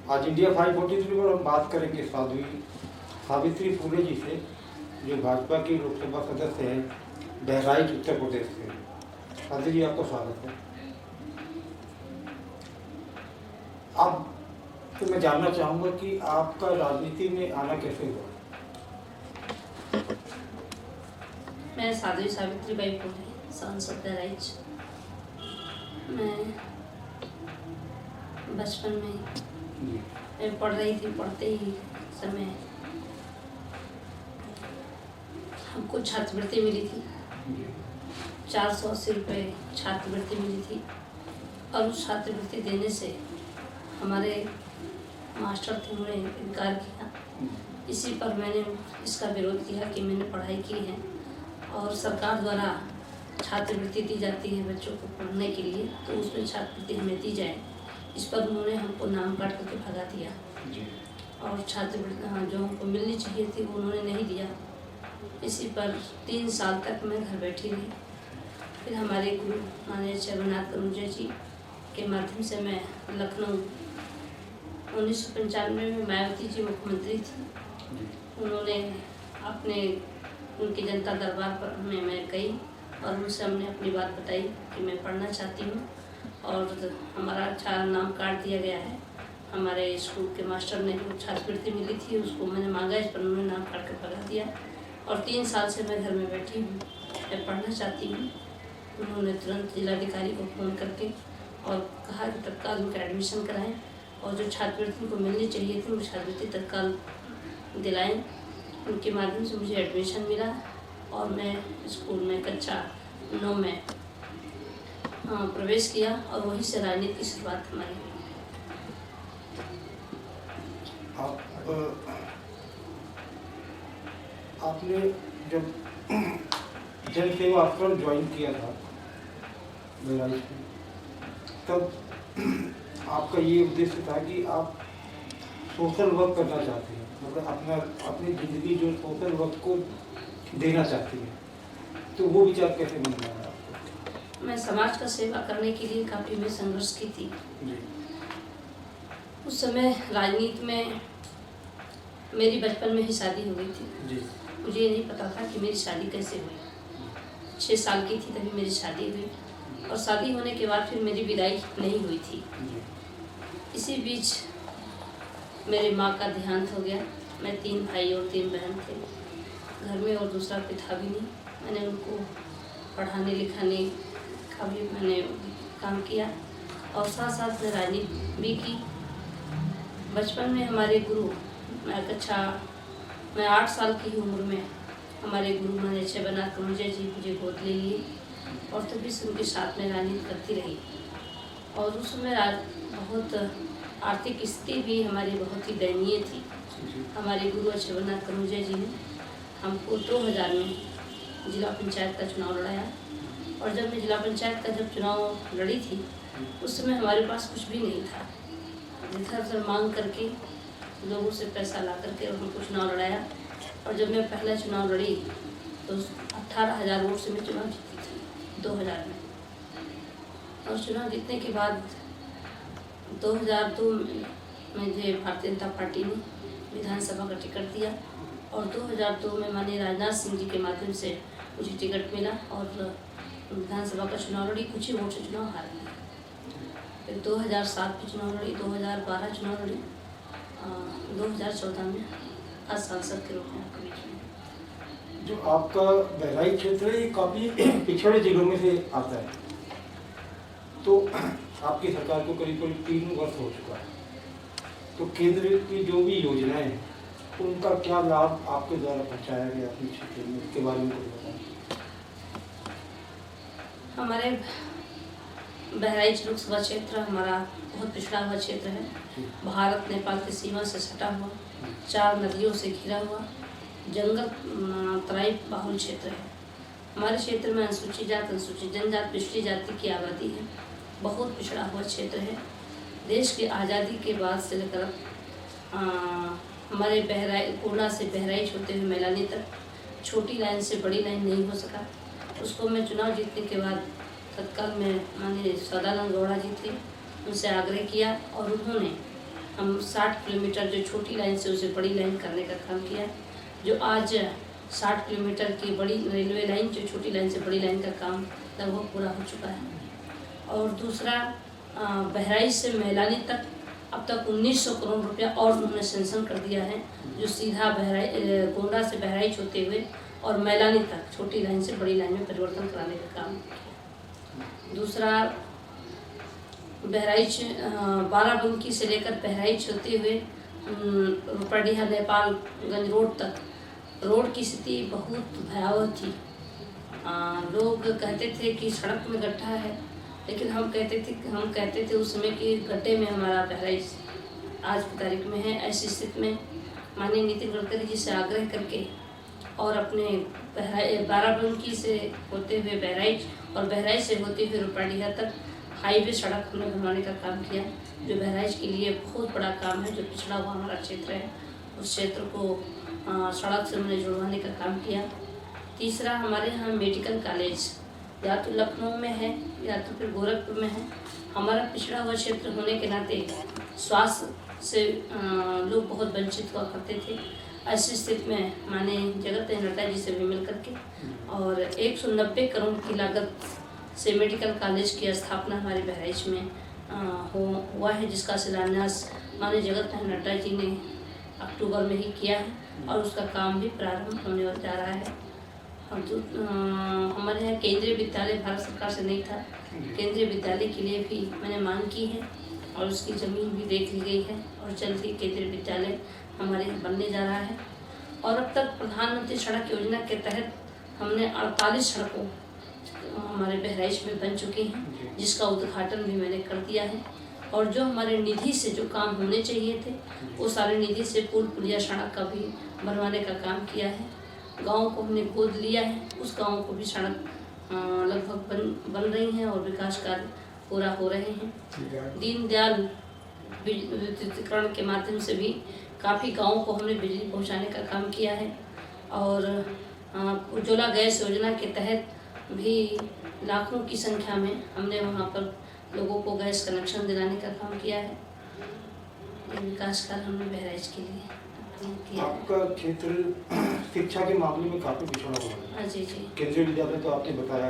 आज इंडिया 543 पर हम बात करेंगे सावित्री फुले जी से, जो भाजपा की लोकसभा सदस्य है बहराइच उत्तर प्रदेश से। सावित्री जी, आपका स्वागत है। अब तो मैं जानना चाहूँगा कि आपका राजनीति में आना कैसे हुआ? मैं साध्वी सावित्रीबाई फुले, सांसद बहराइच। मैं बचपन में मैं पढ़ रही थी, पढ़ते ही समय हमको छात्रवृत्ति मिली थी। 480 रुपये छात्रवृत्ति मिली थी और उस छात्रवृत्ति देने से हमारे मास्टर थे, उन्होंने इनकार किया। इसी पर मैंने इसका विरोध किया कि मैंने पढ़ाई की है और सरकार द्वारा छात्रवृत्ति दी जाती है बच्चों को पढ़ने के लिए, तो उसमें छात्रवृत्ति हमें दी जाए। इस पर उन्होंने हमको नाम काट करके भगा दिया और छात्रवृत्ति जो हमको मिलनी चाहिए थी वो उन्होंने नहीं दिया। इसी पर 3 साल तक मैं घर बैठी रही। फिर हमारे गुरु माननीय जगन्नाथ कनुजा जी के माध्यम से मैं लखनऊ 1995 में मायावती जी मुख्यमंत्री थी। उन्होंने उनके जनता दरबार पर मैं गई और उनसे हमने अपनी बात बताई कि मैं पढ़ना चाहती हूँ और हमारा अच्छा नाम काट दिया गया है। हमारे स्कूल के मास्टर ने जो छात्रवृत्ति मिली थी उसको मैंने मांगा, इस पर उन्होंने नाम काट कर भगा दिया और 3 साल से मैं घर में बैठी हूँ। मैं पढ़ना चाहती हूँ। उन्होंने तुरंत जिलाधिकारी को फ़ोन करके और कहा कि तत्काल उनका एडमिशन कराएं और जो छात्रवृत्ति उनको मिलनी चाहिए थी वो छात्रवृत्ति तत्काल दिलाएं। उनके माध्यम से मुझे एडमिशन मिला और मैं स्कूल में कक्षा 9 में प्रवेश किया और वहीं से राजनीति की शुरुआत हमारी। आपने जब जन सेवा आश्रम ज्वाइन किया था बहराइच में, तब आपका ये उद्देश्य था कि आप सोशल वर्क करना चाहते हैं, मतलब अपनी ज़िंदगी जो सोशल वर्क को देना चाहती है, तो वो विचार कैसे बन रहा है आपको? मैं समाज का सेवा करने के लिए काफ़ी मैं संघर्ष की थी। उस समय राजनीति में मेरी बचपन में ही शादी हो गई थी। मुझे ये नहीं पता था कि मेरी शादी कैसे हुई। 6 साल की थी तभी मेरी शादी हुई और शादी होने के बाद फिर मेरी विदाई नहीं हुई थी। इसी बीच मेरे माँ का देहांत हो गया। मैं 3 भाई और 3 बहन थे घर में और दूसरा कोई था भी नहीं। मैंने उनको पढ़ाने लिखाने का भी मैंने काम किया और साथ साथ में राजनीति भी की। बचपन में हमारे गुरु मैं 8 साल की उम्र में हमारे गुरु माननीय जगन्नाथ कनुजा जी मुझे गोद ले लिए और तभी से उनके साथ में राजनीति करती रही। और उस समय बहुत आर्थिक स्थिति भी हमारी बहुत ही दयनीय थी। हमारे गुरु जगन्नाथ कनुजा जी ने हमको 2000 में जिला पंचायत का चुनाव लड़ाया और जब मैं जिला पंचायत का चुनाव लड़ी थी उस समय हमारे पास कुछ भी नहीं था। इधर मांग करके लोगों से पैसा ला करके और हमको चुनाव लड़ाया और जब मैं पहला चुनाव लड़ी तो 18,000 वोट से मैं चुनाव जीती थी 2000 में। और चुनाव जीतने के बाद 2002 में मुझे भारतीय जनता पार्टी ने विधानसभा का टिकट दिया और 2002 में माननीय राजनाथ सिंह जी के माध्यम से मुझे टिकट मिला और विधानसभा का चुनाव लड़ी। कुछ ही वोट से चुनाव हार गया। फिर 2007 में चुनाव लड़ी, 2012 चुनाव लड़ी, 2014 में आज सांसद के रूप में आपके बीच में। जो आपका बहराइच क्षेत्र है ये काफ़ी पिछड़े जिलों में से आता है, तो आपकी सरकार को करीब 3 वर्ष हो चुका है, तो केंद्र की जो भी योजनाएं हैं उनका क्या लाभ आपके द्वारा पहुंचाया गया अपने क्षेत्र में, इसके बारे में कुछ बताएं। हमारे बहराइच लोकसभा क्षेत्र हमारा बहुत पिछड़ा हुआ क्षेत्र है। भारत नेपाल की सीमा से सटा हुआ, 4 नदियों से घिरा हुआ, जंगल तराई बाहुल क्षेत्र है। हमारे क्षेत्र में अनुसूचित जाति, अनुसूचित जनजाति, पिछड़ी जाति की आबादी है। बहुत पिछड़ा हुआ क्षेत्र है। देश की आज़ादी के बाद से लेकर हमारे कोरना से बहराइच होते हुए मैलानी तक छोटी लाइन से बड़ी लाइन नहीं हो सका। उसको मैं चुनाव जीतने के बाद तत्काल में माननीय सदानंद गौड़ा जी थे, उनसे आग्रह किया और उन्होंने हम 60 किलोमीटर जो छोटी लाइन से उसे बड़ी लाइन करने का काम किया, जो आज 60 किलोमीटर की बड़ी रेलवे लाइन जो छोटी लाइन से बड़ी लाइन का काम लगभग पूरा हो चुका है। और दूसरा, बहराइच से मैलानी तक अब तक 1900 करोड़ रुपया और उन्होंने सेंक्शन कर दिया है, जो सीधा गोंडा से बहराइच होते हुए और मैलानी तक छोटी लाइन से बड़ी लाइन में परिवर्तन कराने का काम किया। दूसरा, बहराइच बाराबंकी से लेकर बहराइच होते हुए रुपड़िया नेपालगंज रोड तक रोड की स्थिति बहुत भयावह थी। लोग कहते थे कि सड़क में गड्ढा है, लेकिन हम कहते थे उस समय कि गड्ढे में हमारा बहराइच आज की तारीख में है। ऐसी स्थिति में माननीय नितिन गडकरी जी से आग्रह करके और अपने बाराबंकी से होते हुए बहराइच और बहराइच से होते हुए रुपड़िया तक हाईवे सड़क हमने बनवाने का काम किया, जो बहराइच के लिए बहुत बड़ा काम है। जो पिछड़ा हुआ हमारा क्षेत्र है, उस क्षेत्र को सड़क से हमने जुड़वाने का काम किया। तीसरा, हमारे यहाँ मेडिकल कॉलेज या तो लखनऊ में है या तो फिर गोरखपुर में है। हमारा पिछड़ा हुआ क्षेत्र होने के नाते स्वास्थ्य से लोग बहुत वंचित हुआ करते थे। ऐसी स्थिति में माननीय जगत नड्डा जी से भी मिल करके और 190 करोड़ की लागत से मेडिकल कॉलेज की स्थापना हमारे बहराइच में हुआ है, जिसका शिलान्यास माननीय जगत नड्डा जी ने अक्टूबर में ही किया है और उसका काम भी प्रारंभ होने जा रहा है। और हमारे यहाँ केंद्रीय विद्यालय भारत सरकार से नहीं था, केंद्रीय विद्यालय के लिए भी मैंने मांग की है और उसकी ज़मीन भी देख ली गई है और जल्द ही केंद्रीय विद्यालय हमारे यहाँ बनने जा रहा है। और अब तक प्रधानमंत्री सड़क योजना के तहत हमने 48 सड़कों हमारे बहराइच में बन चुकी हैं, जिसका उद्घाटन भी मैंने कर दिया है। और जो हमारे निधि से जो काम होने चाहिए थे, वो सारे निधि से पुल पुलिया सड़क का भी बनवाने का काम किया है। गाँव को हमने गोद लिया है, उस गाँव को भी सड़क लगभग बन रही हैं और विकास कार्य पूरा हो रहे हैं। दीनदयाल विद्युतीकरण के माध्यम से भी काफ़ी गाँवों को हमने बिजली पहुंचाने का काम किया है। और उज्ज्वला गैस योजना के तहत भी लाखों की संख्या में हमने वहां पर लोगों को गैस कनेक्शन दिलाने का काम किया है। ये विकास कार्य हमने बहराइच के लिए किया। आपका क्षेत्र शिक्षा के मामले में काफ़ी पिछड़ा हुआ है। हाँ जी जी। केंद्रीय विद्यालय तो आपने बताया,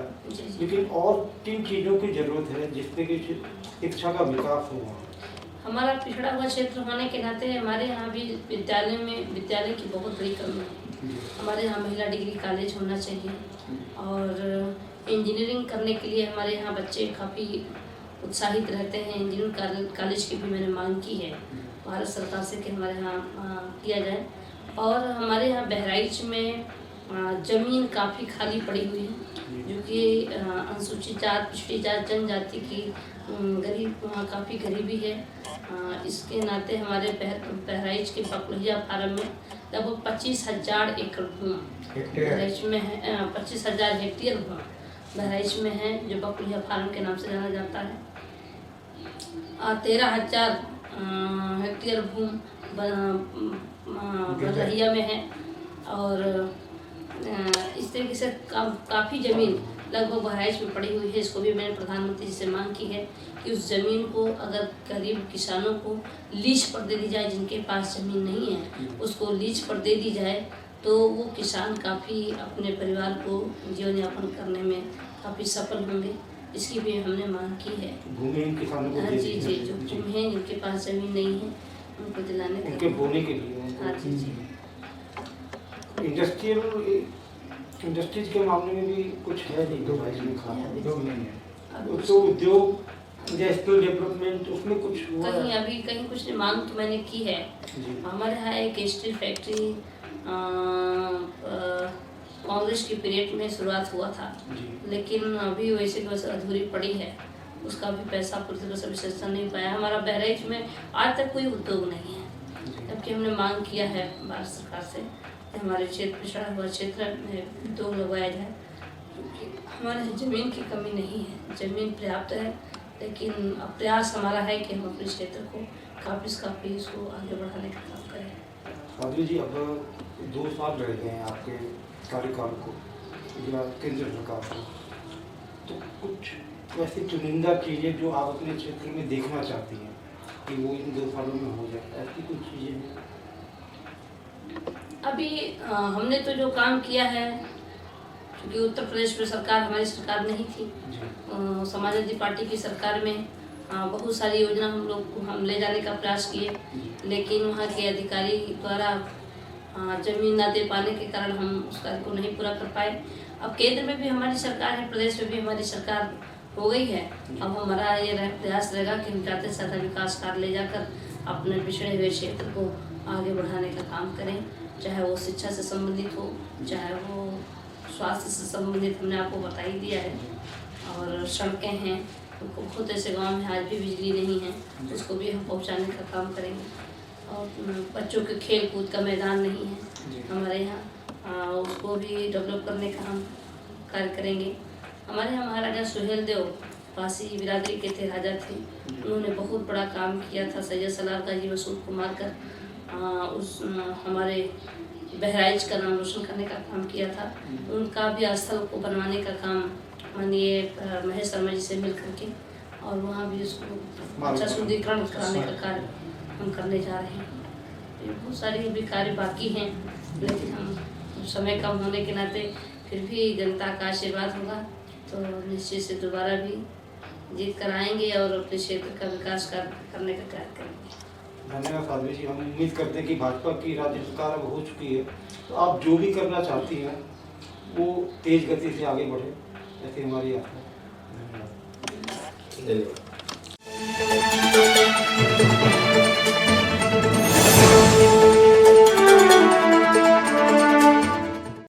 लेकिन और किन चीज़ों की जरूरत है जिससे कि शिक्षा का विकास हो? हमारा पिछड़ा हुआ क्षेत्र होने के नाते हमारे यहाँ भी विद्यालय की बहुत बड़ी कमी है। हमारे यहाँ महिला डिग्री कॉलेज होना चाहिए और इंजीनियरिंग करने के लिए हमारे यहाँ बच्चे काफ़ी उत्साहित रहते हैं। इंजीनियरिंग कॉलेज की भी मैंने मांग की है भारत सरकार से कि हमारे यहाँ किया जाए। और हमारे यहाँ बहराइच में ज़मीन काफ़ी खाली पड़ी हुई है, जो कि अनुसूचित जात, पिछड़ी जात, जनजाति की गरीब वहाँ काफ़ी गरीबी है। इसके नाते हमारे बहराइच के बकलोहिया फार्म में लगभग 25,000 एकड़ भूमि बहराइच में है, 25,000 हेक्टेयर भूमि बहराइच में है, जो बकलोहिया फार्म के नाम से जाना जाता है। 13,000 हेक्टेयर भूमि बलरहिया में है। और इस तरीके से काफ़ी ज़मीन लगभग बहराइच में पड़ी हुई है। इसको भी मैंने प्रधानमंत्री जी से मांग की है कि उस ज़मीन को अगर गरीब किसानों को लीज पर दे दी जाए, जिनके पास ज़मीन नहीं है उसको लीज पर दे दी जाए, तो वो किसान काफ़ी अपने परिवार को जीवन यापन करने में काफ़ी सफल होंगे। इसकी भी हमने मांग की है। भूमिहीन किसानों को हाँ जी जी, जो भूमिहीन जिनके पास ज़मीन नहीं है उनको दिलाने का, उनके बोने के लिए। हाँ जी जी। इंडस्ट्रीज के मामले में भी कुछ है नहीं, तो भाई में खास उद्योग नहीं है। तो उद्योग या स्किल डेवलपमेंट उसमें कुछ हुआ कहीं अभी कहीं कुछ मांग तो मैंने की है। हमारे यहाँ एक स्टील फैक्ट्री कांग्रेस की पीरियड में शुरुआत हुआ था, लेकिन अभी वैसे की वैसे अधूरी पड़ी है। उसका भी पैसा पूरी तरह से विसर्जन नहीं पाया। हमारा बहराइच में आज तक कोई उद्योग नहीं है, जबकि हमने मांग किया है भारत सरकार से कि हमारे क्षेत्र पिछड़ा हुआ क्षेत्र में उद्योग लगवाया जाए, क्योंकि हमारे ज़मीन की कमी नहीं है, ज़मीन पर्याप्त है। लेकिन अब प्रयास हमारा है कि हम अपने क्षेत्र को काफ़ी इसको आगे बढ़ाने का काम करें। साध्वी जी, अब 2 साल रह गए हैं आपके कार्यकाल को या केंद्र सरकार को, तो कुछ वैसी चुनिंदा चीज़ें जो आप अपने क्षेत्र में देखना चाहती हैं कि वो इन 2 सालों में हो जाए, ऐसी कुछ चीज़ें हैं? अभी हमने तो जो काम किया है, क्योंकि उत्तर प्रदेश में सरकार हमारी सरकार नहीं थी, जी। समाजवादी पार्टी की सरकार में बहुत सारी योजना हम ले जाने का प्रयास किए, लेकिन वहाँ के अधिकारी द्वारा जमीन ना दे पाने के कारण हम उस कार्य को नहीं पूरा कर पाए। अब केंद्र में भी हमारी सरकार है, प्रदेश में भी हमारी सरकार हो गई है। अब हमारा ये प्रयास रहेगा कि हम ज़्यादा से ज़्यादा विकास कार्य ले जाकर अपने पिछड़े हुए क्षेत्र को आगे बढ़ाने का काम करें, चाहे वो शिक्षा से संबंधित हो, चाहे वो स्वास्थ्य से संबंधित, हमने आपको बता ही दिया है। और सड़कें हैं, तो बहुत ऐसे गांव में आज भी बिजली नहीं है, उसको भी हम पहुंचाने का काम करेंगे। और बच्चों के खेल कूद का मैदान नहीं है हमारे यहाँ, उसको भी डेवलप करने का हम कार्य करेंगे। हमारे यहाँ महाराजा सुहेलदेव पासी बिरादरी के थे, राजा थे, उन्होंने बहुत बड़ा काम किया था। सैयद सलार गाजी मसूद को मारकर उस हमारे बहराइच का नाम रोशन करने का काम किया था। उनका भी स्थल को बनवाने का काम माननीय महेश शर्मा जी से मिल करके, और वहाँ भी उसको अच्छा सुदृढ़ीकरण कराने का कार्य हम करने जा रहे हैं। ये बहुत सारी अभी कार्य बाकी हैं, लेकिन हम समय कम होने के नाते फिर भी जनता का आशीर्वाद होगा तो निश्चित से दोबारा भी जीत कर आएंगे और अपने क्षेत्र का विकास करने का कार्य करेंगे। धन्यवाद साध्वी जी। हम उम्मीद करते हैं कि भाजपा की राज्य सरकार अब हो चुकी है, तो आप जो भी करना चाहती हैं वो तेज गति से आगे बढ़े, ऐसी हमारी आशा है। धन्यवाद। धन्यवाद।